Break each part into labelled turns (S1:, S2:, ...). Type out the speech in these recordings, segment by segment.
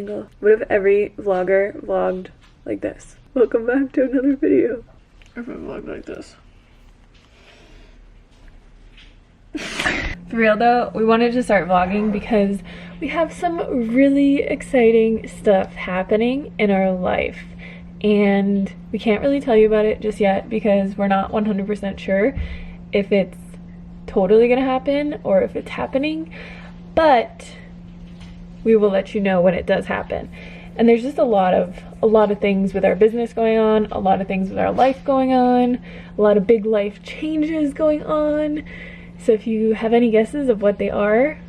S1: angle. What if every vlogger vlogged like this? Welcome back to another video. Or if I vlogged like this. For real though, we wanted to start vlogging because we have some really exciting stuff happening in our life. And we can't really tell you about it just yet because we're not 100% sure if it's totally gonna happen or if it's happening, but we will let you know when it does happen. And there's just a lot of things with our business going on, a lot of things with our life going on, a lot of big life changes going on. So if you have any guesses of what they are,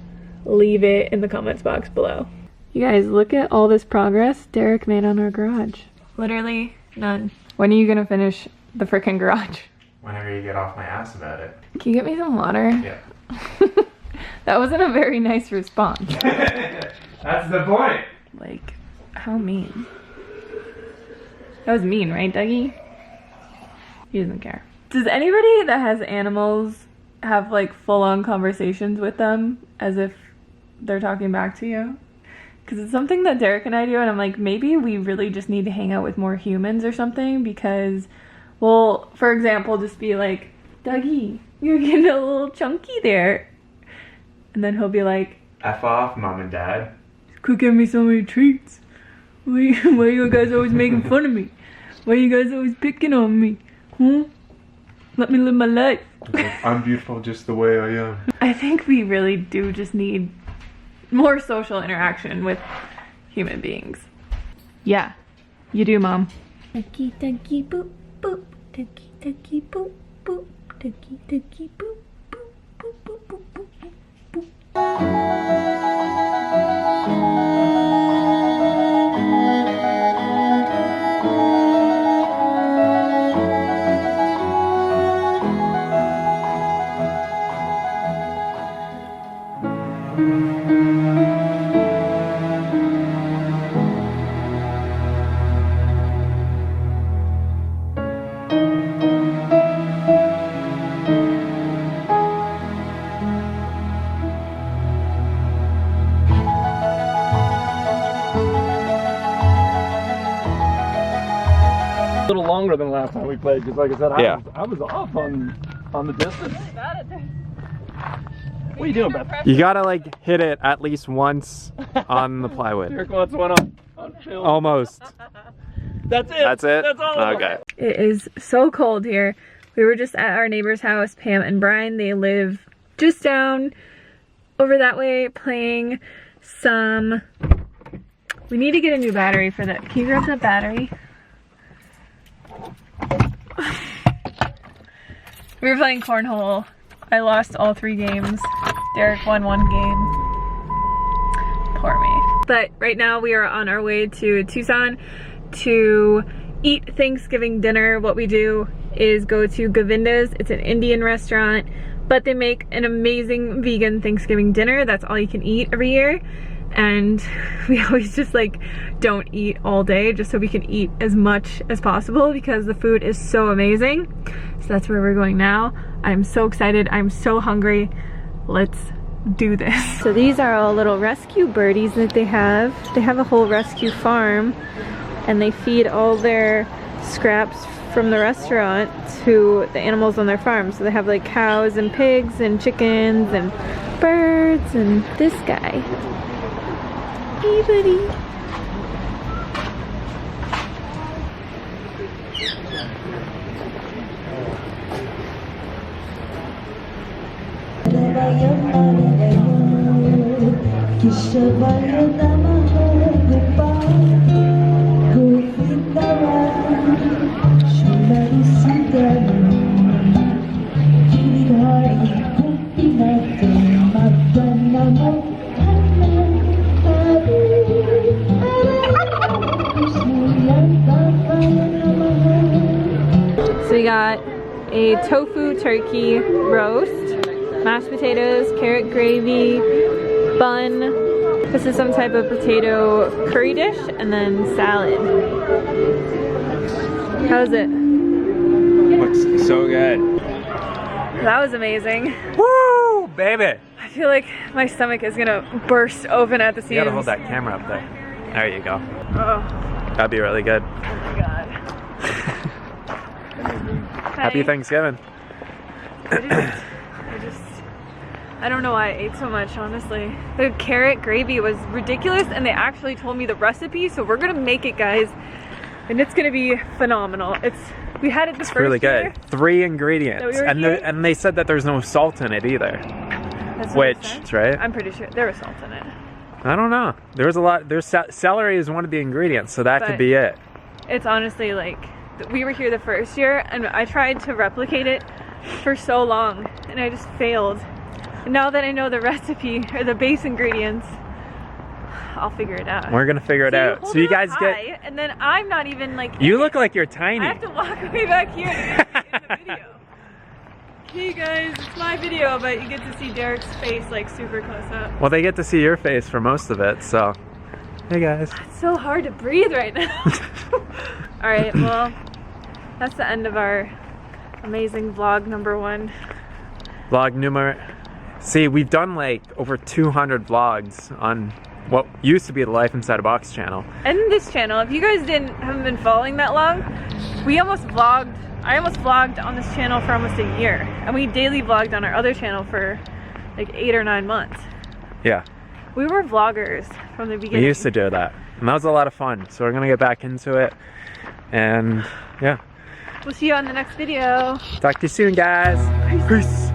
S1: leave it in the comments box below. You guys, look at all this progress Derek made on our garage. Literally none. When are you gonna finish the frickin' garage?
S2: Whenever you get off my ass about it.
S1: Can you get me some water?
S2: Yeah.
S1: That wasn't a very nice response.
S2: That's the point.
S1: Like, how mean? That was mean, right, Dougie? He doesn't care. Does anybody that has animals have like full-on conversations with them as if they're talking back to you? Because it's something that Derek and I do, and I'm like, maybe we really just need to hang out with more humans or something, because, well, for example, just be like, Dougie, you're getting a little chunky there. And then he'll be like,
S2: F off, mom and dad.
S1: Could give me so many treats. Why you guys always making fun of me? Why you guys always picking on me? Huh? Let me live my life.
S2: I'm beautiful just the way I am.
S1: I think we really do just need more social interaction with human beings. Yeah, you do, Mom. Ducky, ducky, boop, boop. Ducky, ducky, boop, boop. Ducky, ducky, boop, boop, boop, boop, boop, boop, boop, boop.
S3: A little longer than last time we played, because like I said, I was off on the distance. What are you doing, Beth?
S4: You gotta like hit it at least once on the plywood.
S3: Derek wants one on film.
S4: Almost.
S3: That's it.
S4: That's it?
S3: That's all.
S4: Okay.
S1: It is so cold here. We were just at our neighbor's house, Pam and Brian. They live just down over that way, playing some... We need to get a new battery for that. Can you grab that battery? We were playing cornhole. I lost all 3 games. Derek won 1 game. Poor me. But right now we are on our way to Tucson to eat Thanksgiving dinner. What we do is go to Govinda's. It's an Indian restaurant, but they make an amazing vegan Thanksgiving dinner. That's all you can eat every year. And we always just like don't eat all day just so we can eat as much as possible because the food is so amazing. So that's where we're going now. I'm so excited. I'm so hungry. Let's do this. So these are all little rescue birdies that they have. They have a whole rescue farm and they feed all their scraps from the restaurant to the animals on their farm. So they have like cows and pigs and chickens and birds and this guy. Hey, buddy. So we got a tofu turkey roast, mashed potatoes, carrot gravy, bun. This is some type of potato curry dish, and then salad. How's it?
S4: Looks so good.
S1: That was amazing.
S4: Woo, baby!
S1: I feel like my stomach is gonna burst open at the seams.
S4: You gotta hold that camera up there. There you go.
S1: Oh,
S4: That'd be really good.
S1: oh my god.
S4: Happy
S1: Hi.
S4: Thanksgiving.
S1: I don't know why I ate so much, honestly. The carrot gravy was ridiculous, and they actually told me the recipe, so we're gonna make it, guys. And it's gonna be phenomenal. We had it the first
S4: Really good.
S1: year.
S4: 3 ingredients,
S1: That we were
S4: and
S1: eating?
S4: and they said that there's no salt in it either.
S1: That's what it
S4: Which,
S1: said.
S4: right?
S1: I'm pretty sure there was salt in it.
S4: I don't know. There's a lot. Celery is one of the ingredients, so that
S1: But-
S4: could be it.
S1: It's honestly like, we were here the first year, and I tried to replicate it for so long, and I just failed. And now that I know the recipe, or the base ingredients, I'll figure it out.
S4: We're gonna figure it out.
S1: hold
S4: So you
S1: it
S4: guys
S1: up
S4: get.
S1: high, and then I'm not even like.
S4: You look like you're tiny.
S1: I have to walk way back here to get in the video. Hey guys, it's my video, but you get to see Derek's face like super close up.
S4: Well, they get to see your face for most of it, so. Hey guys.
S1: It's so hard to breathe right now. Alright, well, that's the end of our amazing vlog number 1.
S4: Vlog numero. See, we've done like over 200 vlogs on what used to be the Life Inside a Box channel.
S1: And this channel, if you guys haven't been following that long, I almost vlogged on this channel for almost a year. And we daily vlogged on our other channel for like 8 or 9 months.
S4: Yeah,
S1: We were vloggers from the beginning.
S4: we used to do that. And that was a lot of fun. So we're gonna get back into it. And yeah,
S1: We'll see you on the next video.
S4: talk to you soon, guys. Peace.